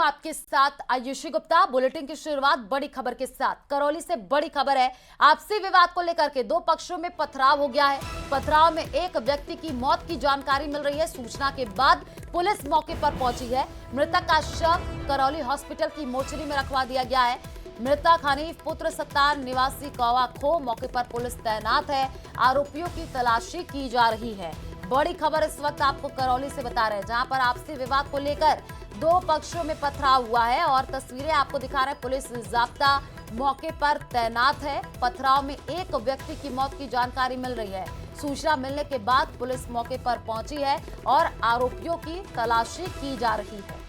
हूं आपके साथ आयुषी गुप्ता। बुलेटिन की शुरुआत बड़ी खबर के साथ। करौली से बड़ी खबर है। आपसी विवाद को लेकर के दो पक्षों में पथराव हो गया है। पथराव में एक व्यक्ति की मौत की जानकारी मिल रही है। सूचना के बाद पुलिस मौके पर पहुंची है। मृतक का शव करौली हॉस्पिटल की मोर्चरी में रखवा दिया गया है। मृतक हनीफ पुत्र सत्तार निवासी कौवा खो। मौके पर पुलिस तैनात है। आरोपियों की तलाशी की जा रही है। बड़ी खबर इस वक्त आपको करौली से बता रहे हैं, जहां पर आपसी विवाद को लेकर दो पक्षों में पथराव हुआ है और तस्वीरें आपको दिखा रहे हैं। पुलिस जाब्ता मौके पर तैनात है। पथराव में एक व्यक्ति की मौत की जानकारी मिल रही है। सूचना मिलने के बाद पुलिस मौके पर पहुंची है और आरोपियों की तलाशी की जा रही है।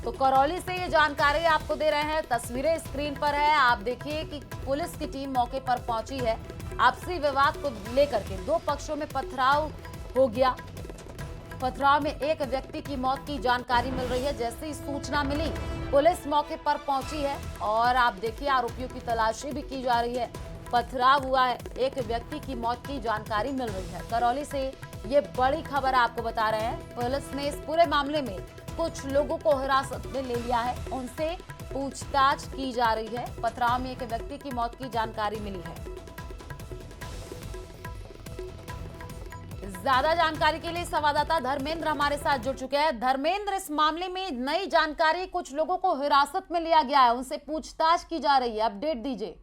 तो करौली से ये जानकारी आपको दे रहे हैं। तस्वीरें स्क्रीन पर है, आप देखिए कि पुलिस की टीम मौके पर पहुंची है। आपसी विवाद को लेकर के दो पक्षों में पथराव हो गया। पथराव में एक व्यक्ति की मौत की जानकारी मिल रही है। जैसे ही सूचना मिली पुलिस मौके पर पहुंची है और आप देखिए आरोपियों की तलाशी भी की जा रही है। पथराव हुआ है, एक व्यक्ति की मौत की जानकारी मिल रही है। करौली से ये बड़ी खबर आपको बता रहे हैं। पुलिस ने इस पूरे मामले में कुछ लोगों को हिरासत में ले लिया है, उनसे पूछताछ की जा रही है। पथराव में एक व्यक्ति की मौत की जानकारी मिली है। ज्यादा जानकारी के लिए संवाददाता धर्मेंद्र हमारे साथ जुड़ चुके हैं। धर्मेंद्र, इस मामले में नई जानकारी, कुछ लोगों को हिरासत में लिया गया है, उनसे पूछताछ की जा रही है, अपडेट दीजिए।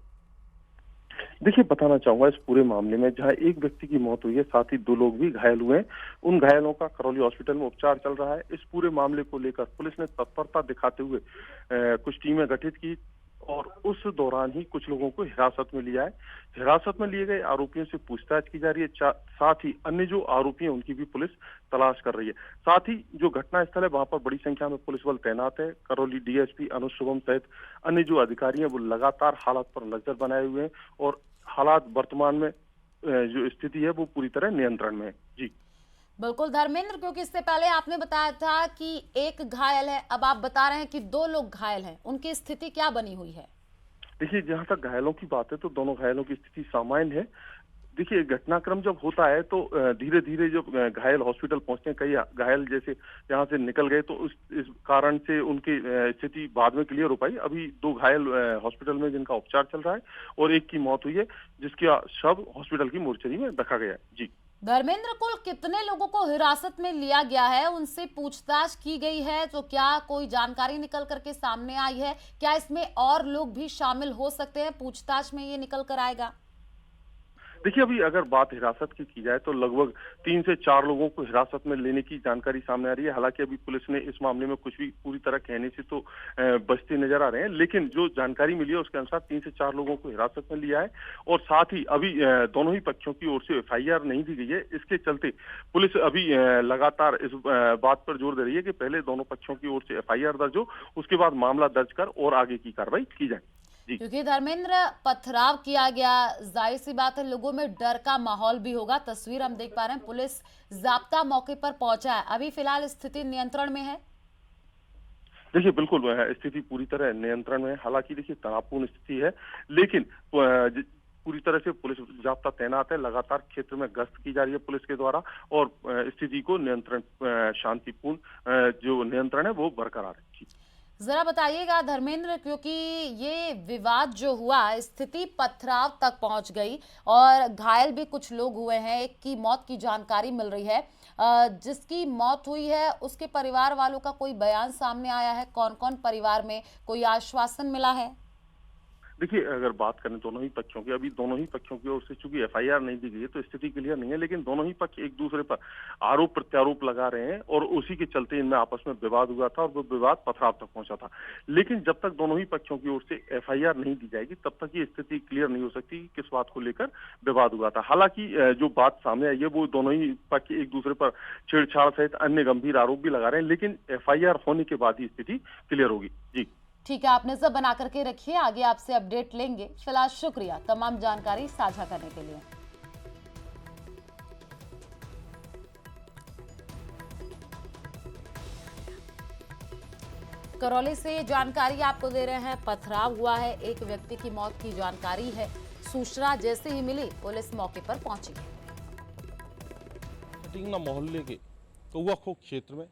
देखिए, बताना चाहूंगा इस पूरे मामले में जहां एक व्यक्ति की मौत हुई है, साथ ही दो लोग भी घायल हुए हैं। उन घायलों का करौली हॉस्पिटल में उपचार चल रहा है। इस पूरे मामले को लेकर पुलिस ने तत्परता दिखाते हुए कुछ टीमें गठित की और उस दौरान ही कुछ लोगों को हिरासत में लिया है। हिरासत में लिए गए आरोपियों से पूछताछ की जा रही है। साथ ही अन्य जो आरोपी हैं उनकी भी पुलिस तलाश कर रही है। साथ ही जो घटनास्थल है वहां पर बड़ी संख्या में पुलिस बल तैनात है। करौली डीएसपी अनुज शुभम सहित अन्य जो अधिकारी हैं वो लगातार हालात पर नजर बनाए हुए हैं और हालात वर्तमान में जो स्थिति है वो पूरी तरह नियंत्रण में है। जी बिल्कुल धर्मेंद्र, क्योंकि इससे पहले आपने बताया था कि एक घायल है, अब आप बता रहे हैं कि दो लोग घायल हैं, उनकी स्थिति क्या बनी हुई है? देखिए, जहां तक घायलों की बात है तो दोनों घायलों की स्थिति सामान्य है। देखिए, घटनाक्रम जब होता है तो धीरे धीरे जब घायल हॉस्पिटल पहुंचते हैं, कई घायल जैसे यहाँ से निकल गए तो इस कारण से उनकी स्थिति बाद में क्लियर हो पाई। अभी दो घायल हॉस्पिटल में जिनका उपचार चल रहा है और एक की मौत हुई है, जिसका शव हॉस्पिटल की मोर्चरी में रखा गया है। जी धर्मेंद्र, कुल कितने लोगों को हिरासत में लिया गया है, उनसे पूछताछ की गई है, तो क्या कोई जानकारी निकल करके सामने आई है? क्या इसमें और लोग भी शामिल हो सकते हैं? पूछताछ में ये निकल कर आएगा? देखिए, अभी अगर बात हिरासत की जाए तो लगभग 3 से 4 लोगों को हिरासत में लेने की जानकारी सामने आ रही है। हालांकि अभी पुलिस ने इस मामले में कुछ भी पूरी तरह कहने से तो बचते नजर आ रहे हैं, लेकिन जो जानकारी मिली है उसके अनुसार 3 से 4 लोगों को हिरासत में लिया है और साथ ही अभी दोनों ही पक्षों की ओर से एफआईआर नहीं दी गई है। इसके चलते पुलिस अभी लगातार इस बात पर जोर दे रही है कि पहले दोनों पक्षों की ओर से एफआईआर दर्ज हो, उसके बाद मामला दर्ज कर और आगे की कार्रवाई की जाए। क्योंकि धर्मेंद्र, पथराव किया गया, जाहिर सी बात है लोगों में डर का माहौल भी होगा। तस्वीर हम देख पा रहे हैं, पुलिस जाब्ता मौके पर पहुंचा है। अभी फिलहाल स्थिति नियंत्रण में है। देखिए, बिल्कुल स्थिति पूरी तरह नियंत्रण में है। हालांकि देखिए तनावपूर्ण स्थिति है, लेकिन पूरी तरह से पुलिस जाब्ता तैनात है। लगातार क्षेत्र में गश्त की जा रही है पुलिस के द्वारा और स्थिति को नियंत्रण, शांतिपूर्ण जो नियंत्रण है वो बरकरार है। जरा बताइएगा धर्मेंद्र, क्योंकि ये विवाद जो हुआ, स्थिति पथराव तक पहुंच गई और घायल भी कुछ लोग हुए हैं। एक की मौत की जानकारी मिल रही है। जिसकी मौत हुई है उसके परिवार वालों का कोई बयान सामने आया है? कौन कौन परिवार में कोई आश्वासन मिला है? देखिए, अगर बात करें दोनों ही पक्षों की, अभी दोनों ही पक्षों की ओर से चूंकि एफआईआर नहीं दी गई है तो स्थिति क्लियर नहीं है, लेकिन दोनों ही पक्ष एक दूसरे पर आरोप प्रत्यारोप लगा रहे हैं और उसी के चलते इनमें आपस में विवाद हुआ था और वो विवाद पथराव तक पहुंचा था। लेकिन जब तक दोनों ही पक्षों की ओर से एफआईआर नहीं दी जाएगी तब तक ये स्थिति क्लियर नहीं हो सकती किस बात को लेकर विवाद हुआ था। हालांकि जो बात सामने आई है वो दोनों ही पक्ष एक दूसरे पर छेड़छाड़ सहित अन्य गंभीर आरोप भी लगा रहे हैं, लेकिन एफआईआर होने के बाद ही स्थिति क्लियर होगी। जी ठीक है, आप नजर बना करके रखिए, आगे आपसे अपडेट लेंगे। फिलहाल शुक्रिया तमाम जानकारी साझा करने के लिए। करौली से जानकारी आपको दे रहे हैं। पथराव हुआ है, एक व्यक्ति की मौत की जानकारी है। सूचना जैसे ही मिली पुलिस मौके पर पहुंची है। मोहल्ले के कौआखोह क्षेत्र में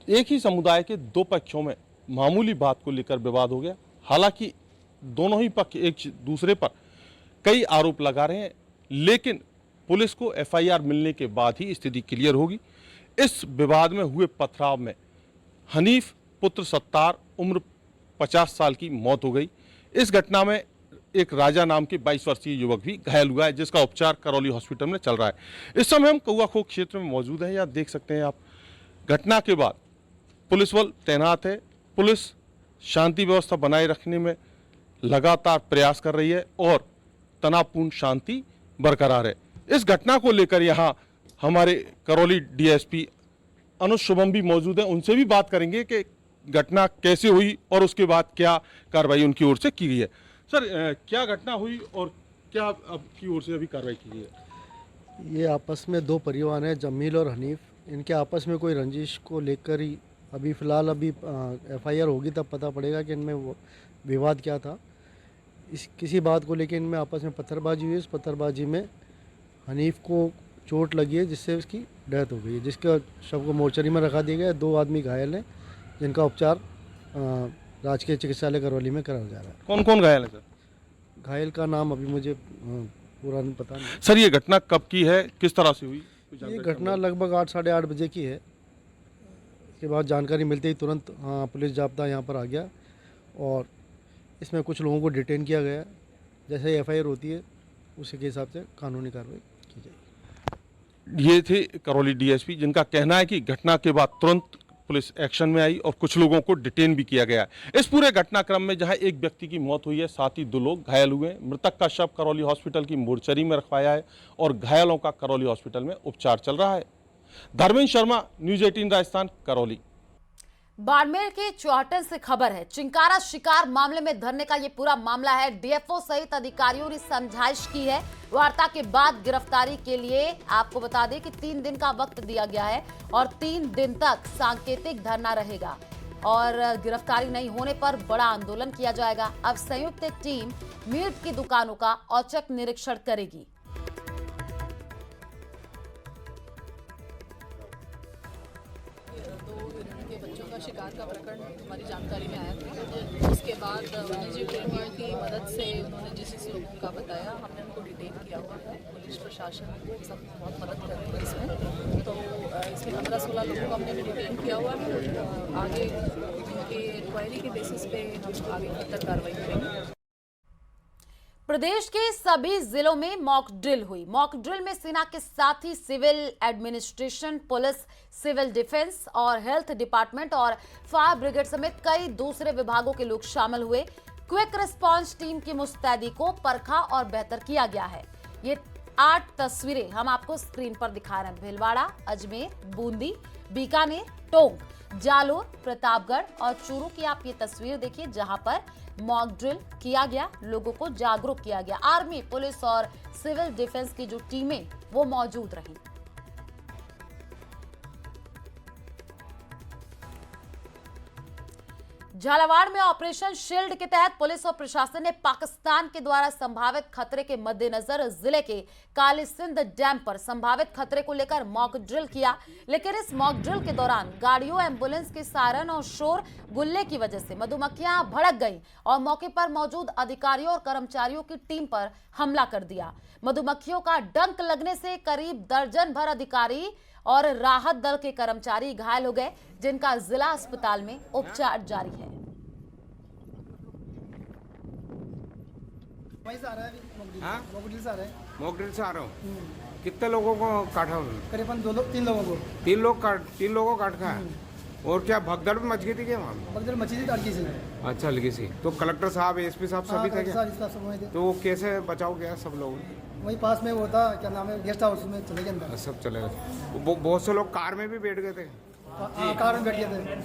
एक ही समुदाय के दो पक्षों में मामूली बात को लेकर विवाद हो गया। हालांकि दोनों ही पक्ष एक दूसरे पर कई आरोप लगा रहे हैं, लेकिन पुलिस को एफआईआर मिलने के बाद ही स्थिति क्लियर होगी। इस विवाद में हुए पथराव में हनीफ पुत्र सत्तार उम्र 50 साल की मौत हो गई। इस घटना में एक राजा नाम के 22 वर्षीय युवक भी घायल हुआ है, जिसका उपचार करौली हॉस्पिटल में चल रहा है। इस समय हम कौआखोह क्षेत्र में मौजूद हैं। यहाँ देख सकते हैं आप, घटना के बाद पुलिस बल तैनात है। पुलिस शांति व्यवस्था बनाए रखने में लगातार प्रयास कर रही है और तनावपूर्ण शांति बरकरार है। इस घटना को लेकर यहाँ हमारे करौली डीएसपी अनुज शुभम भी मौजूद हैं। उनसे भी बात करेंगे कि घटना कैसे हुई और उसके बाद क्या कार्रवाई उनकी ओर से की गई है। सर, क्या घटना हुई और क्या आपकी ओर से अभी कार्रवाई की गई है? ये आपस में दो परिवार हैं, जमील और हनीफ। इनके आपस में कोई रंजिश को लेकर ही अभी फ़िलहाल एफआईआर होगी तब पता पड़ेगा कि इनमें वो विवाद क्या था। इस किसी बात को लेकर इनमें आपस में पत्थरबाजी हुई। इस पत्थरबाजी में हनीफ को चोट लगी है, जिससे उसकी डेथ हो गई है, जिसका शव को मोर्चरी में रखा दिया गया है। 2 आदमी घायल हैं, जिनका उपचार राजकीय चिकित्सालय करौली में कराया जा रहा है। कौन कौन घायल है सर? घायल का नाम अभी मुझे पूरा नहीं पता नहीं। सर, ये घटना कब की है, किस तरह से हुई? ये घटना लगभग 8 साढ़े 8 बजे की है। इसके बाद जानकारी मिलते ही तुरंत पुलिस जाब्ता यहाँ पर आ गया और इसमें कुछ लोगों को डिटेन किया गया। जैसे ही एफआईआर होती है उसी के हिसाब से कानूनी कार्रवाई की जाएगी। ये थे करौली डीएसपी, जिनका कहना है कि घटना के बाद तुरंत पुलिस एक्शन में आई और कुछ लोगों को डिटेन भी किया गया। इस पूरे घटनाक्रम में जहां एक व्यक्ति की मौत हुई है, साथ ही 2 लोग घायल हुए हैं। मृतक का शव करौली हॉस्पिटल की मोर्चरी में रखवाया है और घायलों का करौली हॉस्पिटल में उपचार चल रहा है। धर्मेंद्र शर्मा, न्यूज 18 राजस्थान, करौली। बाड़मेर के चौहटन से खबर है। चिंकारा शिकार मामले में धरने का ये पूरा मामला है। डीएफओ सहित अधिकारियों ने समझाइश की है। वार्ता के बाद गिरफ्तारी के लिए आपको बता दें कि 3 दिन का वक्त दिया गया है और 3 दिन तक सांकेतिक धरना रहेगा और गिरफ्तारी नहीं होने पर बड़ा आंदोलन किया जाएगा। अब संयुक्त टीम मीट की दुकानों का औचक निरीक्षण करेगी। बच्चों का शिकार का प्रकरण हमारी जानकारी में आया था। उसके बाद वन्यजीव प्रेमियों की मदद से उन्होंने जिस लोगों का बताया, हमने उनको डिटेन किया हुआ है। पुलिस प्रशासन सब बहुत मदद कर रही है इसमें। तो इसमें 15-16 लोगों को हमने डिटेन किया हुआ है। आगे उनके इंक्वायरी के बेसिस पे हम आगे बेहतर कार्रवाई करेंगे। प्रदेश के सभी जिलों में मॉक ड्रिल हुई। मॉक ड्रिल में सेना के साथ ही civil administration, police, civil defence और हेल्थ डिपार्टमेंट और फायर ब्रिगेड समेत कई दूसरे विभागों के लोग शामिल हुए। क्विक रिस्पांस टीम की मुस्तैदी को परखा और बेहतर किया गया है। ये 8 तस्वीरें हम आपको स्क्रीन पर दिखा रहे हैं। भीलवाड़ा, अजमेर, बूंदी, बीकानेर, टोंक, जालोर, प्रतापगढ़ और चूरू की आप ये तस्वीर देखिए, जहां पर मॉक ड्रिल किया गया, लोगों को जागरूक किया गया। आर्मी, पुलिस और सिविल डिफेंस की जो टीमें वो मौजूद रहीं। झालावाड़ में ऑपरेशन शील्ड के तहत पुलिस और प्रशासन ने पाकिस्तान के द्वारा संभावित खतरे के मद्देनजर जिले के कालीसिंध डैम पर संभावित खतरे को लेकर मॉक ड्रिल किया। लेकिन इस मॉक ड्रिल के दौरान गाड़ियों, एम्बुलेंस के सायरन और शोर गुल्ले की वजह से मधुमक्खियां भड़क गईं और मौके पर मौजूद अधिकारियों और कर्मचारियों की टीम पर हमला कर दिया। मधुमक्खियों का डंक लगने से करीब दर्जन भर अधिकारी और राहत दल के कर्मचारी घायल हो गए, जिनका जिला अस्पताल में उपचार जारी है। मॉक ड्रिल से आ रहा हूँ। कितने लोगों को काटा उन्होंने? करीबन 3 लोगों को। 3 लोगों को काट खाया। और क्या भगदड़ में मच गई थी क्या वहाँ? भगदड़ मची थी हल्की सी। अच्छा, हल्की सी। तो कलेक्टर साहब, एसपी साहब सभी थे क्या? तो वो कैसे बचाव किया सब लोगों ने? वही पास में वो था, क्या नाम है, गेस्ट हाउस में चले गए अंदर। सब चले गए। बहुत से लोग कार में भी बैठ गए थे। कार में बैठ गए थे।